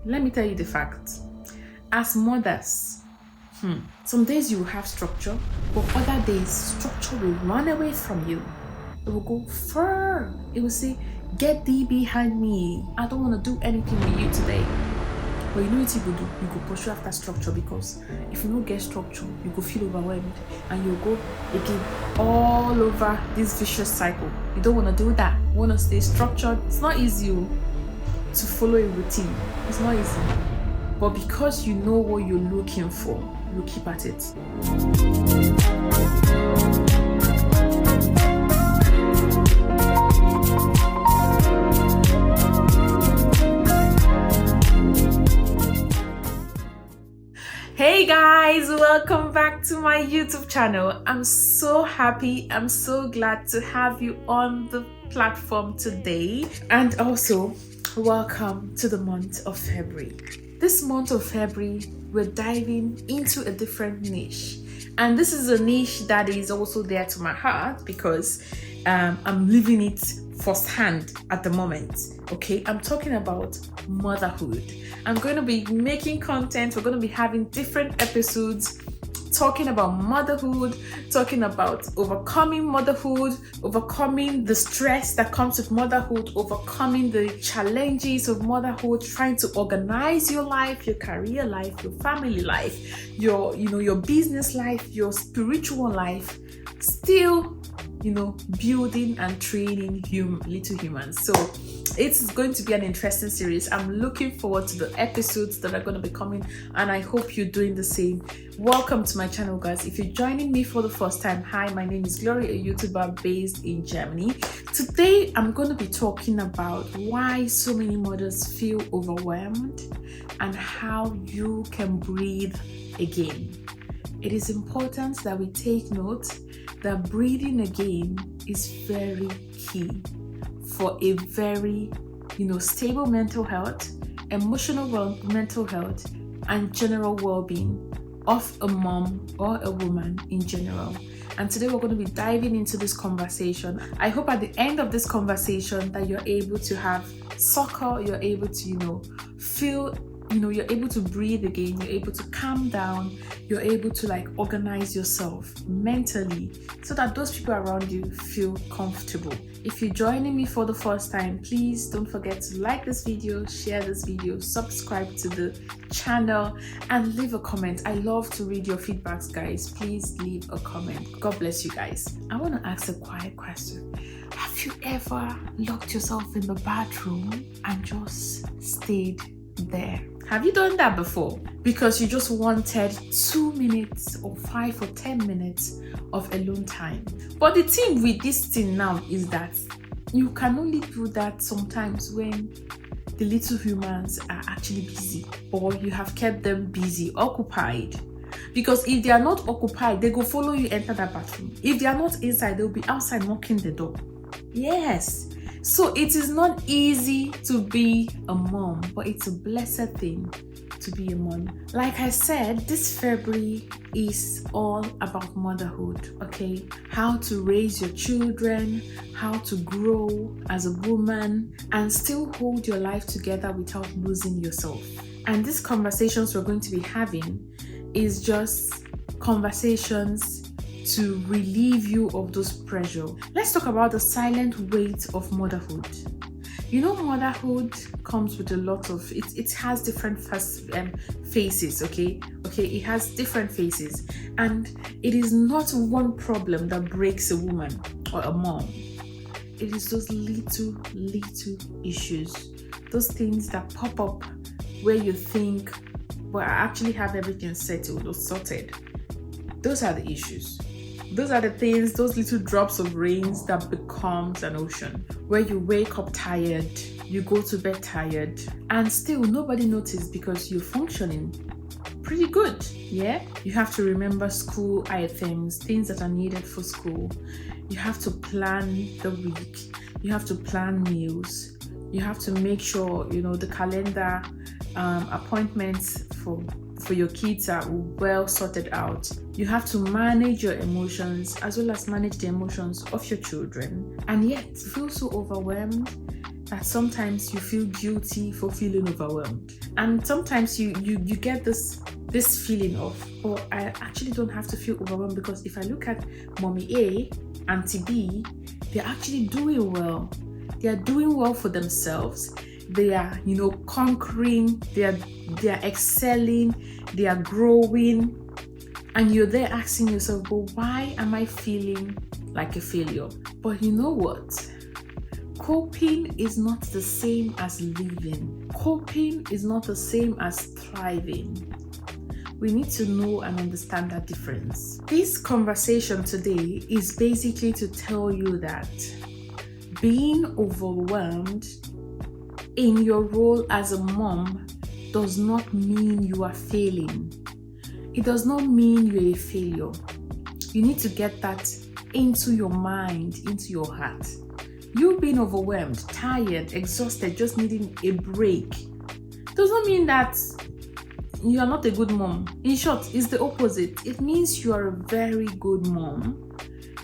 let me tell you the facts. As mothers, some days you will have structure, but other days structure will run away from you. It will go far. It will say, get thee behind me. I don't want to do anything with you today. But you know what you go do? You go pursue after structure, because if you don't get structure, you go feel overwhelmed and you go again all over this vicious cycle. You don't want to do that. You want to stay structured. It's not easy to follow a routine. It's not easy. But because you know what you're looking for, you keep at it. Hey guys, welcome back to my YouTube channel. I'm so happy, I'm so glad to have you on the platform today. And also, welcome to the month of February. This month of February, we're diving into a different niche. And this is a niche that is also dear to my heart because I'm living it firsthand at the moment. Okay, I'm talking about motherhood. I'm going to be making content. We're going to be having different episodes talking about motherhood, talking about overcoming motherhood, overcoming the stress that comes with motherhood, overcoming the challenges of motherhood, trying to organize your life, your career life, your family life, your business life, your spiritual life, still building and training little humans. So it's going to be an interesting series. I'm looking forward to the episodes that are going to be coming, and I hope you're doing the same. Welcome to my channel, guys. If you're joining me for the first time, hi, my name is Glory, a YouTuber based in Germany. Today I'm going to be talking about why so many mothers feel overwhelmed and how you can breathe again. It is important that we take note that breathing again is very key for a very, stable mental health, emotional mental health, and general well-being of a mom or a woman in general. And today we're going to be diving into this conversation. I hope at the end of this conversation that you're able to have succor, you're able to, feel you're able to breathe again, you're able to calm down, you're able to organize yourself mentally so that those people around you feel comfortable. If you're joining me for the first time, please don't forget to like this video, share this video, subscribe to the channel, and leave a comment. I love to read your feedbacks, guys. Please leave a comment. God bless you guys. I want to ask a quiet question. Have you ever locked yourself in the bathroom and just stayed there? Have you done that before? Because you just wanted 2 minutes or 5 or 10 minutes of alone time. But the thing with this thing now is that you can only do that sometimes when the little humans are actually busy, or you have kept them busy, occupied. Because if they are not occupied, they go follow you enter that bathroom. If they are not inside, they'll be outside knocking the door. Yes. So it is not easy to be a mom, but it's a blessed thing to be a mom. Like I said, this February is all about motherhood, okay? How to raise your children, how to grow as a woman, and still hold your life together without losing yourself. And these conversations we're going to be having is just conversations to relieve you of those pressure. Let's talk about the silent weight of motherhood. Motherhood comes with a lot of it has different phases, okay? It has different phases, and it is not one problem that breaks a woman or a mom. It is those little issues, those things that pop up where you think, well, I actually have everything settled or sorted. Those are the issues. Those are the things, those little drops of rains that becomes an ocean, where you wake up tired, you go to bed tired, and still nobody noticed because you're functioning pretty good. Yeah, you have to remember school items, things that are needed for school. You have to plan the week. You have to plan meals. You have to make sure the calendar appointments for your kids are well sorted out. You have to manage your emotions as well as manage the emotions of your children, and yet feel so overwhelmed that sometimes you feel guilty for feeling overwhelmed. And sometimes you get this feeling of, oh, I actually don't have to feel overwhelmed, because if I look at mommy A, auntie B, they're actually doing well. They are doing well for themselves. They are, conquering, they are excelling, they are growing. And you're there asking yourself, but why am I feeling like a failure? But you know what? Coping is not the same as living. Coping is not the same as thriving. We need to know and understand that difference. This conversation today is basically to tell you that being overwhelmed in your role as a mom does not mean you are failing. It does not mean you're a failure. You need to get that into your mind, into your heart. You being overwhelmed, tired, exhausted, just needing a break does not mean that you are not a good mom. In short, it's the opposite. It means you are a very good mom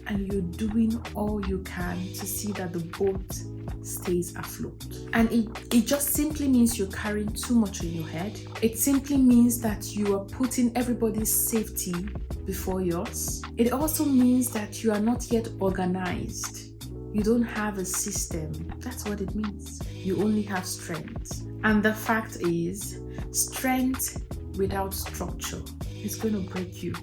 and you're doing all you can to see that the boat stays afloat. And it just simply means you're carrying too much in your head. It simply means that you are putting everybody's safety before yours. It also means that you are not yet organized. You don't have a system. That's what it means. You only have strength. And the fact is, strength without structure is going to break you.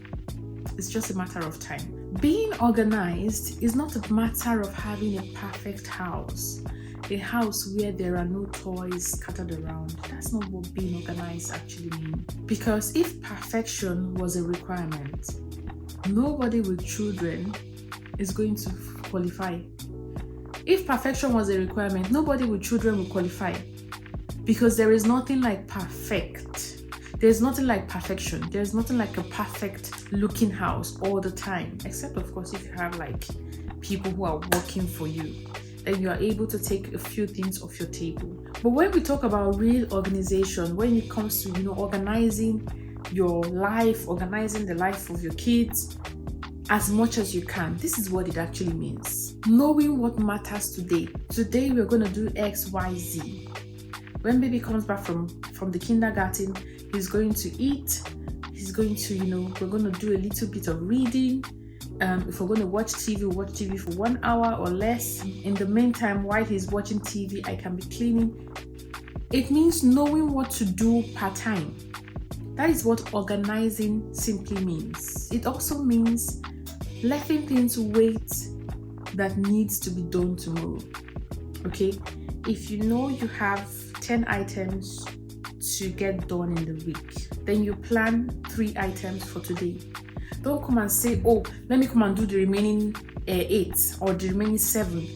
It's just a matter of time. Being organized is not a matter of having a perfect house, a house where there are no toys scattered around. That's not what being organized actually means. Because if perfection was a requirement, nobody with children is going to qualify. If perfection was a requirement, nobody with children will qualify. Because there is nothing like perfect. There's nothing like perfection. There's nothing like a perfect looking house all the time. Except, of course, if you have like people who are working for you, then you are able to take a few things off your table. But when we talk about real organization, when it comes to, organizing your life, organizing the life of your kids as much as you can, this is what it actually means. Knowing what matters today. Today, we're going to do X, Y, Z. When baby comes back from the kindergarten, he's going to eat. He's going to, we're going to do a little bit of reading. If we're going to watch TV, we'll watch TV for 1 hour or less. In the meantime, while he's watching TV, I can be cleaning. It means knowing what to do part-time. That is what organizing simply means. It also means letting things wait that needs to be done tomorrow. Okay? If you know you have 10 items to get done in the week, then you plan 3 items for today. Don't come and say, oh, let me come and do the remaining 8 or the remaining 7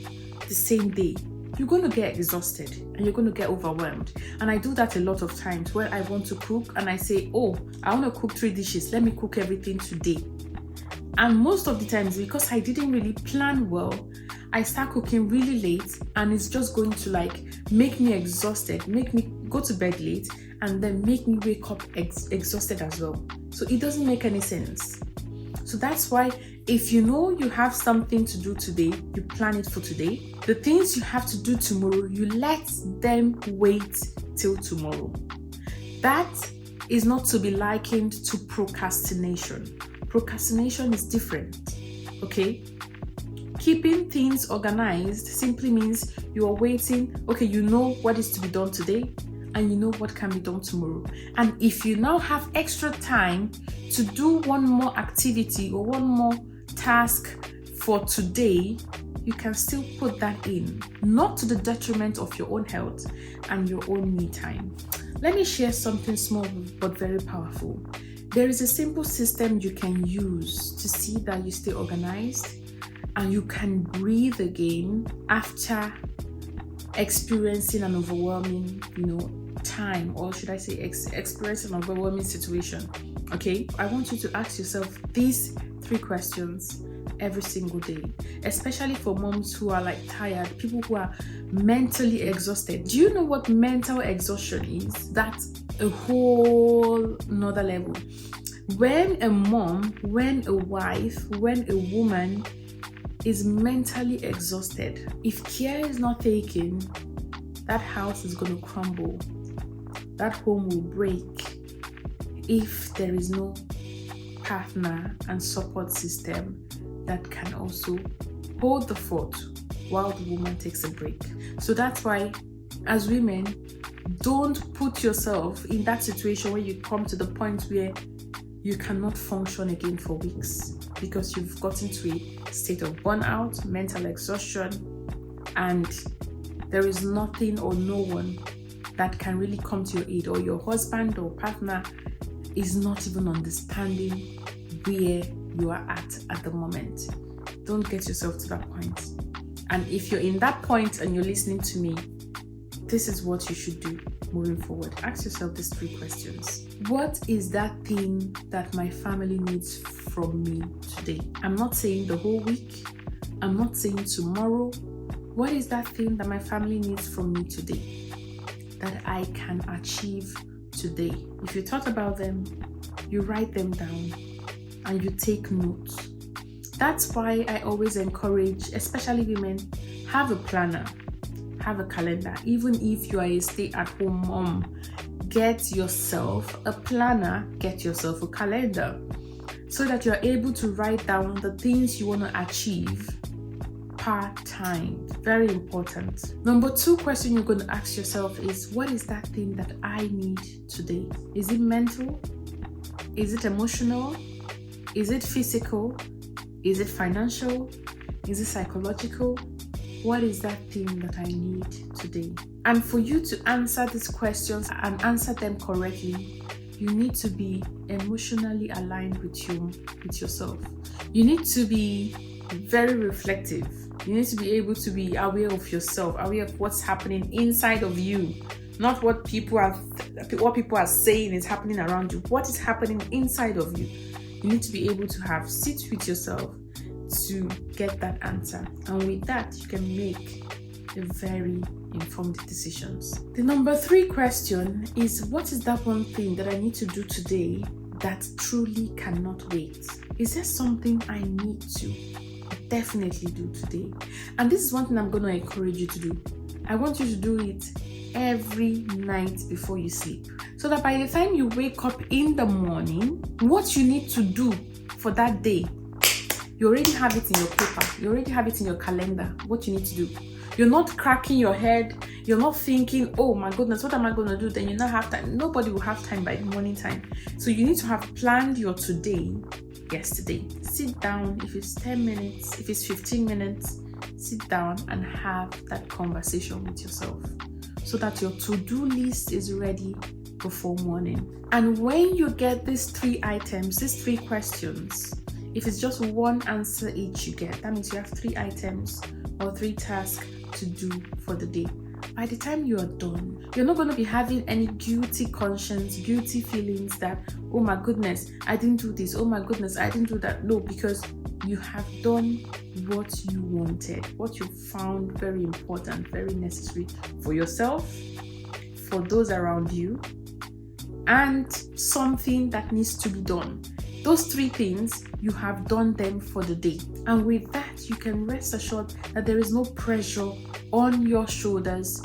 the same day. You're going to get exhausted and you're going to get overwhelmed. And I do that a lot of times where I want to cook and I say, oh, I want to cook 3 dishes. Let me cook everything today. And most of the times, because I didn't really plan well, I start cooking really late and it's just going to make me exhausted, make me go to bed late, and then make me wake up exhausted as well. So it doesn't make any sense. So that's why if you know you have something to do today, you plan it for today. The things you have to do tomorrow, you let them wait till tomorrow. That is not to be likened to procrastination. Procrastination is different, okay? Keeping things organized simply means you are waiting. Okay, you know what is to be done today and you know what can be done tomorrow. And if you now have extra time to do one more activity or one more task for today, you can still put that in, not to the detriment of your own health and your own me time. Let me share something small but very powerful. There is a simple system you can use to see that you stay organized and you can breathe again after experiencing an overwhelming, time, or should I say experiencing an overwhelming situation. Okay, I want you to ask yourself these 3 questions every single day, especially for moms who are tired, people who are mentally exhausted. Do you know what mental exhaustion is? That's a whole nother level. When a mom, when a wife, when a woman is mentally exhausted, if care is not taken, that house is going to crumble. That home will break if there is no partner and support system that can also hold the fort while the woman takes a break. So that's why, as women, don't put yourself in that situation where you come to the point where you cannot function again for weeks because you've gotten to a state of burnout, mental exhaustion, and there is nothing or no one that can really come to your aid, or your husband or partner is not even understanding where you are at the moment. Don't get yourself to that point. And if you're in that point and you're listening to me, this is what you should do moving forward. Ask yourself these 3 questions. What is that thing that my family needs from me today? I'm not saying the whole week. I'm not saying tomorrow. What is that thing that my family needs from me today that I can achieve today? If you thought about them, you write them down and you take notes. That's why I always encourage, especially women, have a planner, have a calendar. Even if you are a stay-at-home mom, get yourself a planner, get yourself a calendar, so that you're able to write down the things you want to achieve part-time. Very important. Number 2 question you're going to ask yourself is, what is that thing that I need today? Is it mental? Is it emotional? Is it physical? Is it financial? Is it psychological? What is that thing that I need today? And for you to answer these questions and answer them correctly, you need to be emotionally aligned with yourself. You need to be very reflective. You need to be able to be aware of yourself, aware of what's happening inside of you, not what people are saying is happening around you. What is happening inside of you? You need to be able to sit with yourself to get that answer. And with that, you can make a very informed decisions. The number 3 question is, what is that one thing that I need to do today that truly cannot wait? Is there something I need to definitely do today? And this is one thing I'm going to encourage you to do. I want you to do it every night before you sleep, so that by the time you wake up in the morning, what you need to do for that day, you already have it in your paper, you already have it in your calendar, what you need to do. You're not cracking your head, you're not thinking, oh my goodness, what am I going to do? Then you not have time. Nobody will have time by the morning time. So you need to have planned your today yesterday. Sit down. If it's 10 minutes, if it's 15 minutes, sit down and have that conversation with yourself, so that your to-do list is ready before morning. And when you get these 3 items, these 3 questions, if it's just one answer each you get, that means you have 3 items or 3 tasks to do for the day. By the time you are done, you're not going to be having any guilty conscience, guilty feelings that, oh my goodness, I didn't do this, oh my goodness, I didn't do that. No, because you have done what you wanted, what you found very important, very necessary for yourself, for those around you, and something that needs to be done. Those 3 things, you have done them for the day. And with that, you can rest assured that there is no pressure on your shoulders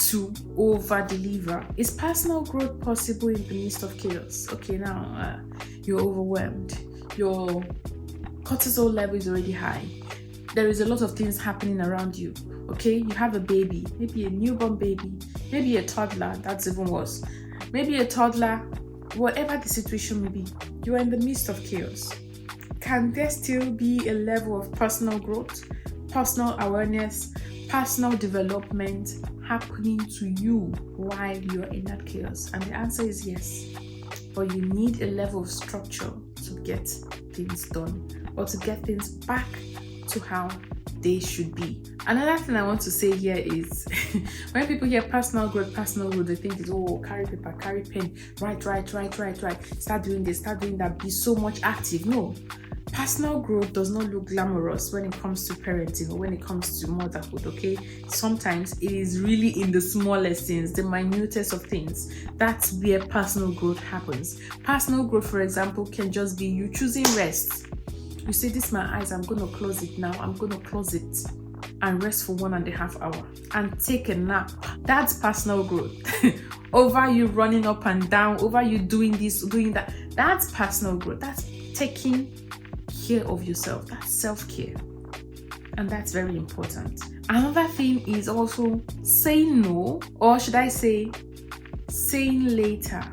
to over-deliver. Is personal growth possible in the midst of chaos? Okay, now you're overwhelmed. Your cortisol level is already high. There is a lot of things happening around you. Okay, you have a baby, maybe a newborn baby, maybe a toddler, that's even worse. Maybe a toddler, whatever the situation may be, you are in the midst of chaos. Can there still be a level of personal growth, personal awareness, personal development happening to you while you're in that chaos? And the answer is yes. But you need a level of structure to get things done, or to get things back to how they should be. Another thing I want to say here is when people hear personal growth, they think it's, oh, carry paper, carry pen, write, start doing this, start doing that, be so much active. No, personal growth does not look glamorous when it comes to parenting or when it comes to motherhood, okay? Sometimes it is really in the smallest things, the minutest of things. That's where personal growth happens. Personal growth, for example, can just be you choosing rest. You say, this is my eyes, I'm going to close it now. I'm going to close it. and rest for 1.5 hours and take a nap. That's personal growth. Over you running up and down, over you doing this, doing that. That's personal growth. That's taking care of yourself. That's self-care. And that's very important. Another thing is also saying no, or should I say, saying later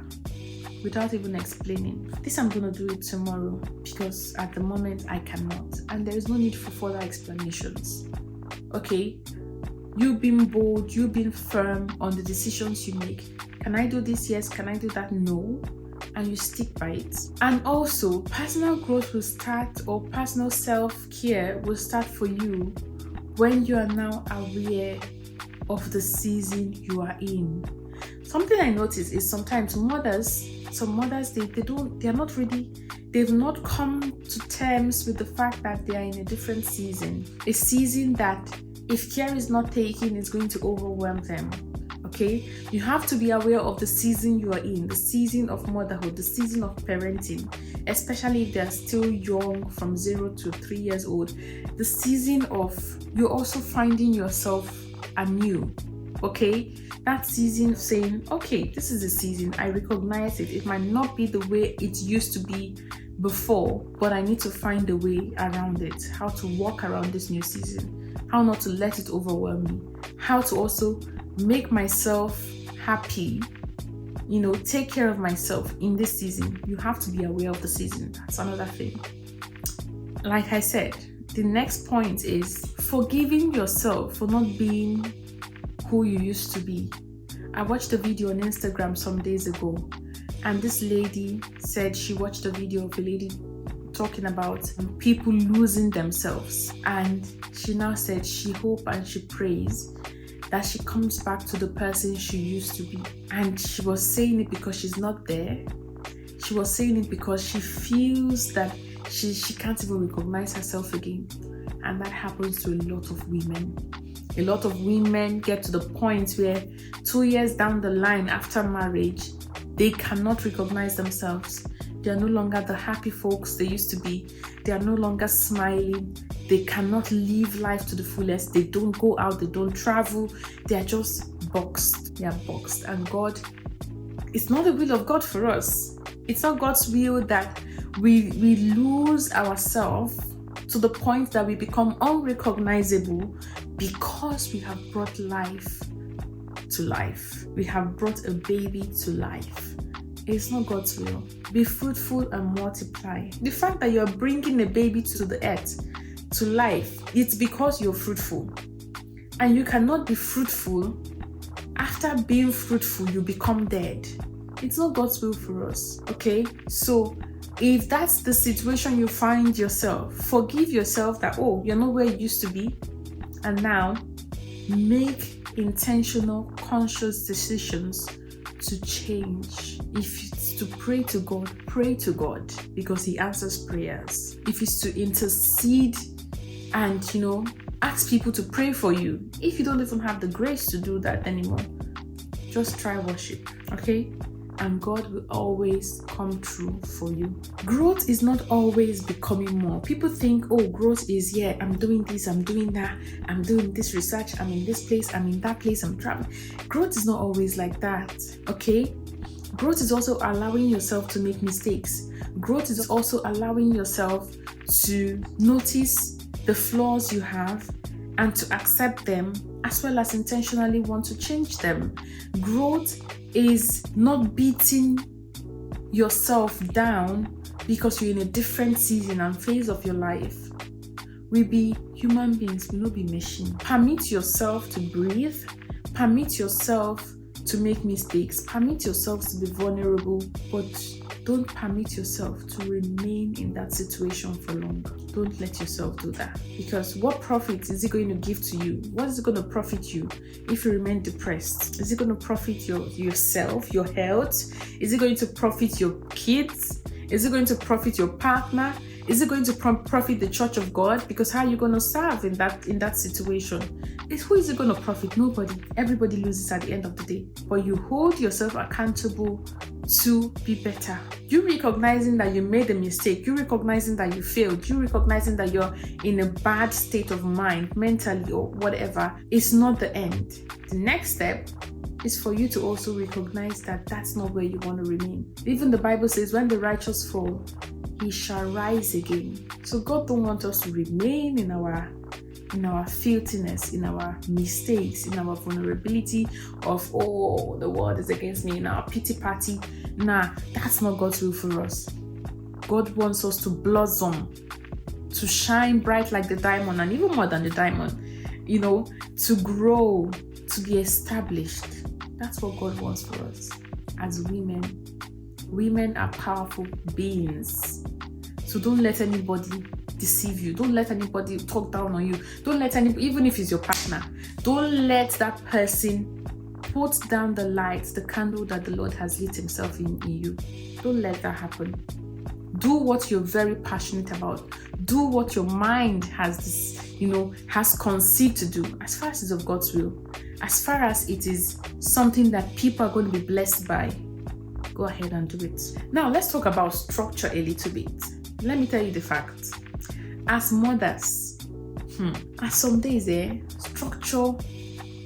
without even explaining. This I'm going to do it tomorrow because at the moment I cannot. And there is no need for further explanations. Okay? You being bold, you being firm on the decisions you make. Can I do this? Yes. Can I do that? No. And you stick by it. And also, personal growth will start, or personal self-care will start for you when you are now aware of the season you are in. Something I notice is sometimes some mothers they've not come to terms with the fact that they are in a different season. A season that if care is not taken, it's going to overwhelm them. Okay, you have to be aware of the season you are in, the season of motherhood, the season of parenting, especially if they're still young, from 0 to 3 years old. The season of you're also finding yourself anew. Okay, that season of saying, okay, this is the season, I recognize it. It might not be the way it used to be before, but I need to find a way around it, how to walk around this new season, how not to let it overwhelm me, how to also make myself happy, take care of myself in this season. You have to be aware of the season. That's another thing. Like I said, the next point is forgiving yourself for not being who you used to be. I watched a video on Instagram some days ago, and this lady said she watched a video of a lady talking about people losing themselves, and she now said she hopes and she prays that she comes back to the person she used to be. And she was saying it because she's not there. She was saying it because she feels that she can't even recognize herself again. And that happens to a lot of women. A lot of women get to the point where 2 years down the line after marriage, they cannot recognize themselves. They are no longer the happy folks they used to be. They are no longer smiling. They cannot live life to the fullest. They don't go out. They don't travel. They are just boxed. They are boxed. And God, it's not the will of God for us. It's not God's will that we lose ourselves to the point that we become unrecognizable because we have brought life to life. We have brought a baby to life. It's not God's will. Be fruitful and multiply. The fact that you're bringing a baby to the earth, to life, it's because you're fruitful. And you cannot be fruitful. After being fruitful, you become dead. It's not God's will for us, okay? So if that's the situation you find yourself, forgive yourself that, you're not where you used to be. And now make intentional, conscious decisions to change. If it's to pray to God because He answers prayers. If it's to intercede and, ask people to pray for you. If you don't even have the grace to do that anymore, just try worship, okay? And God will always come through for you. Growth is not always becoming more. People think, growth is, I'm doing this, I'm doing that, I'm doing this research, I'm in this place, I'm in that place, I'm traveling. Growth is not always like that, okay? Growth is also allowing yourself to make mistakes. Growth is also allowing yourself to notice the flaws you have and to accept them, as well as intentionally want to change them. Growth is not beating yourself down because you're in a different season and phase of your life. We be human beings, we not be machine. Permit yourself to breathe. Permit yourself to make mistakes. Permit yourself to be vulnerable, but don't permit yourself to remain in that situation for long. Don't let yourself do that. Because what profit is it going to give to you? What is it going to profit you if you remain depressed? Is it going to profit yourself, your health? Is it going to profit your kids? Is it going to profit your partner? Is it going to profit the church of God? Because how are you going to serve in that situation? Who is it going to profit? Nobody. Everybody loses at the end of the day. But you hold yourself accountable to be better. You recognizing that you made a mistake, you recognizing that you failed, you recognizing that you're in a bad state of mind, mentally or whatever, is not the end. The next step is for you to also recognize that that's not where you want to remain. Even the Bible says, when the righteous fall, he shall rise again. So God don't want us to remain in our filthiness, in our mistakes, in our vulnerability of, oh, the world is against me, in our pity party. Nah, that's not God's will for us. God wants us to blossom, to shine bright like the diamond, and even more than the diamond, to grow, to be established. That's what God wants for us as women. Women are powerful beings. So don't let anybody deceive you. Don't let anybody talk down on you. Don't let anybody, even if it's your partner, don't let that person put down the light, the candle that the Lord has lit himself in you. Don't let that happen. Do what you're very passionate about. Do what your mind has conceived to do, as far as it's of God's will. As far as it is something that people are going to be blessed by, go ahead and do it. Now, let's talk about structure a little bit. Let me tell you the facts. As mothers, some days structure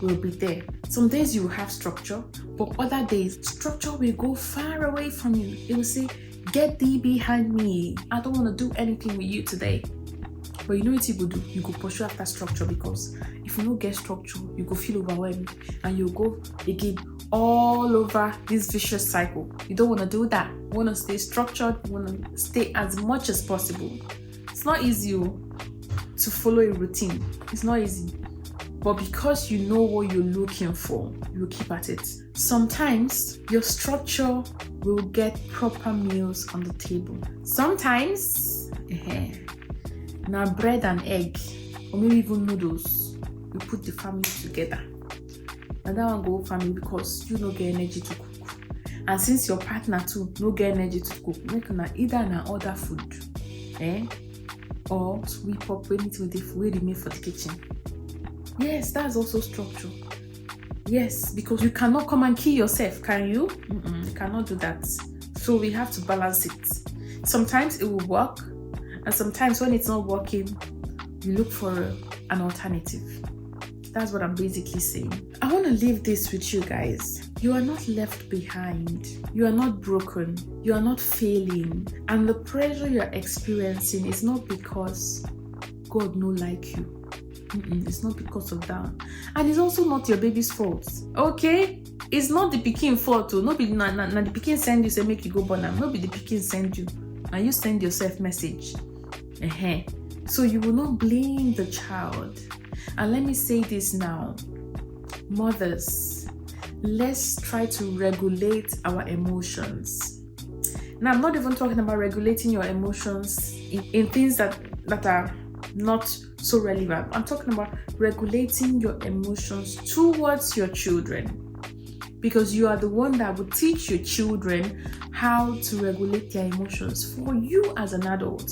will be there. Some days you will have structure, but other days structure will go far away from you. It will say, get thee behind me. I don't want to do anything with you today. But you know what you go do? You go pursue after structure, because if you don't get structure, you go feel overwhelmed and you go again all over this vicious cycle. You don't want to do that. You want to stay structured. You want to stay as much as possible. It's not easy to follow a routine. It's not easy. But because you know what you're looking for, you will keep at it. Sometimes your structure will get proper meals on the table. Sometimes, now bread and egg, or maybe even noodles, you put the family together. And that one go family because you don't get energy to cook. And since your partner too no get energy to cook, make either an order food, or sweep up anything with the food they made for the kitchen. Yes, that's also structure. Yes, because you cannot come and kill yourself, can you? You cannot do that. So we have to balance it. Sometimes it will work, and sometimes when it's not working, you look for an alternative. That's what I'm basically saying. I want to leave this with you guys. You are not left behind. You are not broken. You are not failing. And the pressure you're experiencing is not because God no like you. It's not because of that. And it's also not your baby's fault. Okay? It's not the pikin fault too. No be the pikin send you say make you go born am. No be the pikin send you. And you send yourself message. So you will not blame the child. And let me say this now. Mothers, let's try to regulate our emotions. Now, I'm not even talking about regulating your emotions in things that are not so relevant. I'm talking about regulating your emotions towards your children, because you are the one that will teach your children how to regulate their emotions. For you as an adult,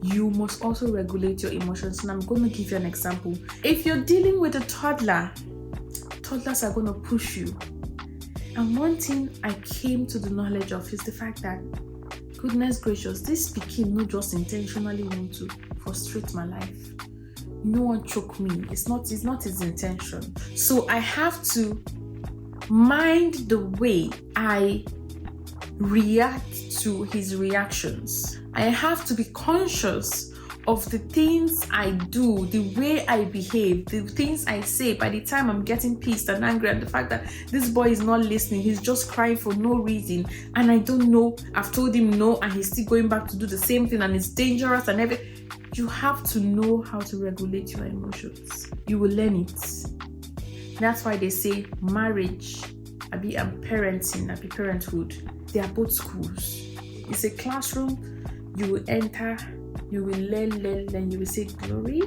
you must also regulate your emotions. And I'm going to give you an example. If you're dealing with a toddler, toddlers are going to push you. And one thing I came to the knowledge of is the fact that, goodness gracious, this pikin no just intentionally want to frustrate my life. No one choke me. It's not his intention. So I have to mind the way I react to his reactions. I have to be conscious of the things I do, the way I behave, the things I say by the time I'm getting pissed and angry, and the fact that this boy is not listening, he's just crying for no reason, and I don't know, I've told him no, and he's still going back to do the same thing, and it's dangerous and everything. You have to know how to regulate your emotions. You will learn it. That's why they say marriage, and parenting, parenthood, they are both schools. It's a classroom. You will enter, you will learn, you will say, glory,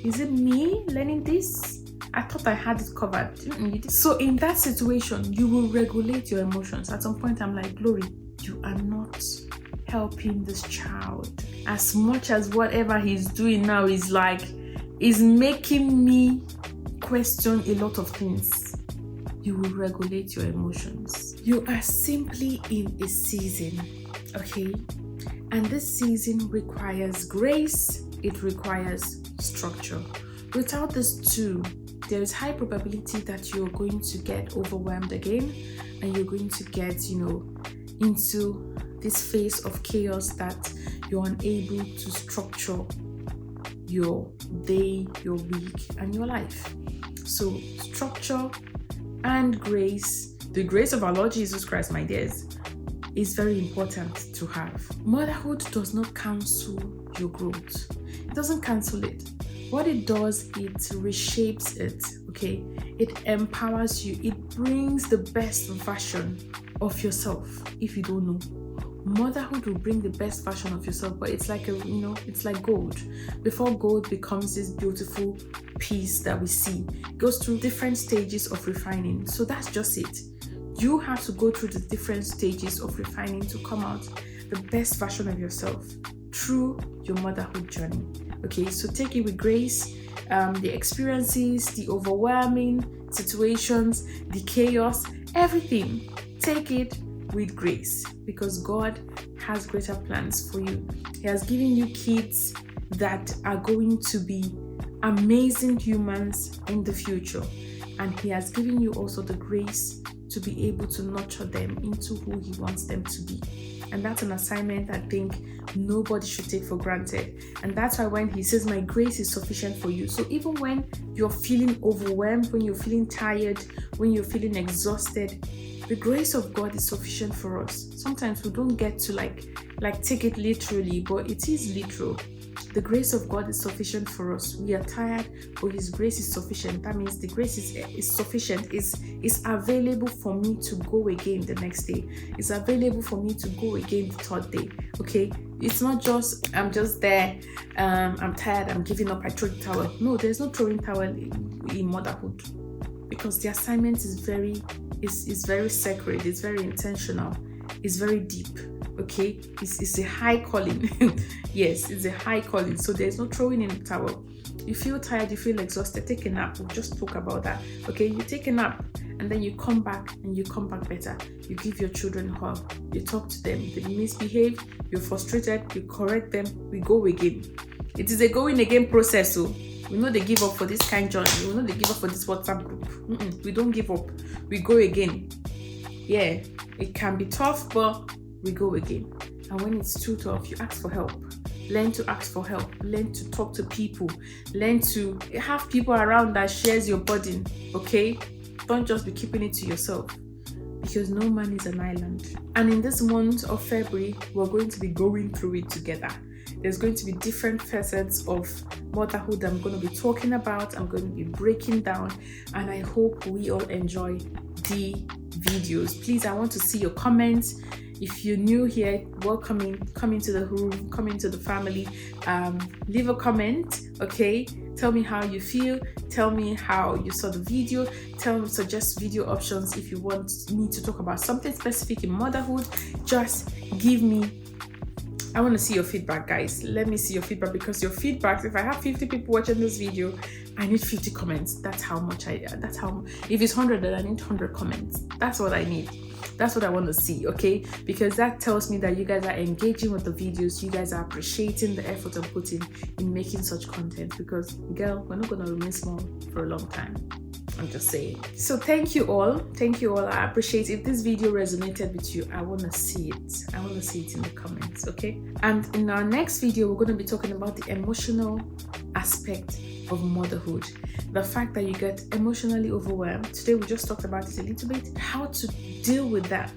is it me learning this? I thought I had it covered. So in that situation, you will regulate your emotions. At some point, I'm like, glory, you are not helping this child. As much as whatever he's doing now is making me question a lot of things, you will regulate your emotions. You are simply in a season, okay? And this season requires grace, it requires structure. Without these two, there is high probability that you're going to get overwhelmed again, and you're going to get, into this phase of chaos that you're unable to structure your day, your week, and your life. So structure and grace, the grace of our Lord Jesus Christ, my dears, is very important to have. Motherhood does not cancel your growth. It doesn't cancel it. What it does, it reshapes it, okay? It empowers you. It brings the best version of yourself. If you don't know, motherhood will bring the best version of yourself, but it's like it's like gold. Before gold becomes this beautiful piece that we see, it goes through different stages of refining. So that's just it. You have to go through the different stages of refining to come out the best version of yourself through your motherhood journey. Okay, so take it with grace. The experiences, the overwhelming situations, the chaos, everything, take it with grace, because God has greater plans for you. He has given you kids that are going to be amazing humans in the future, and He has given you also the grace to be able to nurture them into who He wants them to be. And that's an assignment I think nobody should take for granted. And that's why when He says, my grace is sufficient for you. So even when you're feeling overwhelmed, when you're feeling tired, when you're feeling exhausted, the grace of God is sufficient for us. Sometimes we don't get to like take it literally, but it is literal. The grace of God is sufficient for us. We are tired, but His grace is sufficient. That means the grace is sufficient, is available for me to go again the next day. It's available for me to go again the third day. Okay? It's not just, I'm just there, I'm tired, I'm giving up, I throw the towel. No, there's no throwing towel in motherhood, because the assignment is very sacred, it's very intentional, it's very deep. Okay, it's a high calling. Yes, it's a high calling. So there's no throwing in the towel. You feel tired, you feel exhausted, take a nap. We'll just talk about that. Okay, you take a nap and then you come back and you come back better. You give your children a hug, you talk to them, they misbehave, you're frustrated, you correct them, we go again. It is a going again process. So we know they give up for this kind journey. We know they give up for this WhatsApp group. We don't give up. We go again. Yeah, it can be tough, but we go again. And when it's too tough, you ask for help. Learn to ask for help. Learn to talk to people. Learn to have people around that shares your burden. Okay? Don't just be keeping it to yourself, because no man is an island. And in this month of February, we're going to be going through it together. There's going to be different facets of motherhood I'm going to be talking about. I'm going to be breaking down, and I hope we all enjoy the videos. Please, I want to see your comments. If you're new here, welcome in, come into the room, come into the family. Leave a comment, okay? Tell me how you feel. Tell me how you saw the video. Suggest video options if you want me to talk about something specific in motherhood. Just give me, I want to see your feedback, guys. Let me see your feedback, because your feedback, if I have 50 people watching this video, I need 50 comments. That's how much if it's 100, then I need 100 comments. That's what I need. That's what I want to see, okay? Because that tells me that you guys are engaging with the videos. You guys are appreciating the effort I'm putting in making such content, because, girl, we're not going to remain small for a long time. I'm just saying. So thank you all. Thank you all. I appreciate it. If this video resonated with you, I want to see it. I want to see it in the comments, okay? And in our next video, we're going to be talking about the emotional aspect of motherhood. The fact that you get emotionally overwhelmed. Today, we just talked about it a little bit. How to deal with that.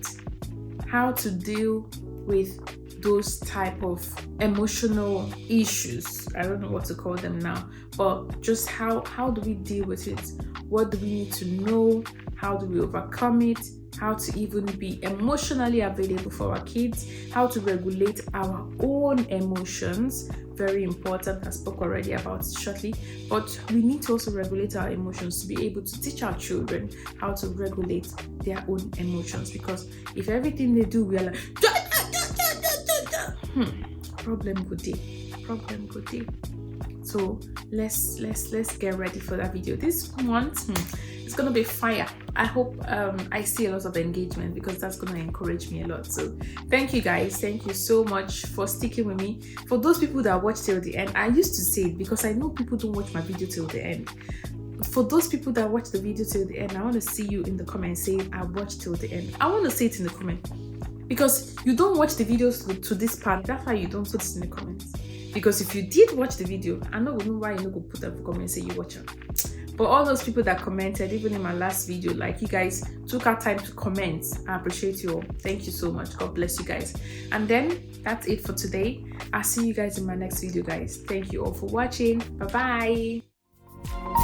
How to deal with those type of emotional issues. I don't know what to call them now, but just how do we deal with it? What do we need to know? How do we overcome it? How to even be emotionally available for our kids? How to regulate our own emotions? Very important. I spoke already about it shortly, but we need to also regulate our emotions to be able to teach our children how to regulate their own emotions, because if everything they do, we are like, problem good day. Problem good day. So let's get ready for that video this month. It's gonna be fire. I hope I see a lot of engagement, because that's gonna encourage me a lot. So thank you guys, thank you so much for sticking with me. For those people that watch till the end, I used to say it because I know people don't watch my video till the end. For those people that watch the video till the end, I want to see you in the comments saying I watched till the end. I want to see it in the comment, because you don't watch the videos to this part. That's why you don't put it in the comments. Because if you did watch the video, I know why you go put up a comment and say you watch it. But all those people that commented, even in my last video, like, you guys took our time to comment. I appreciate you all. Thank you so much. God bless you guys. And then that's it for today. I'll see you guys in my next video, guys. Thank you all for watching. Bye bye.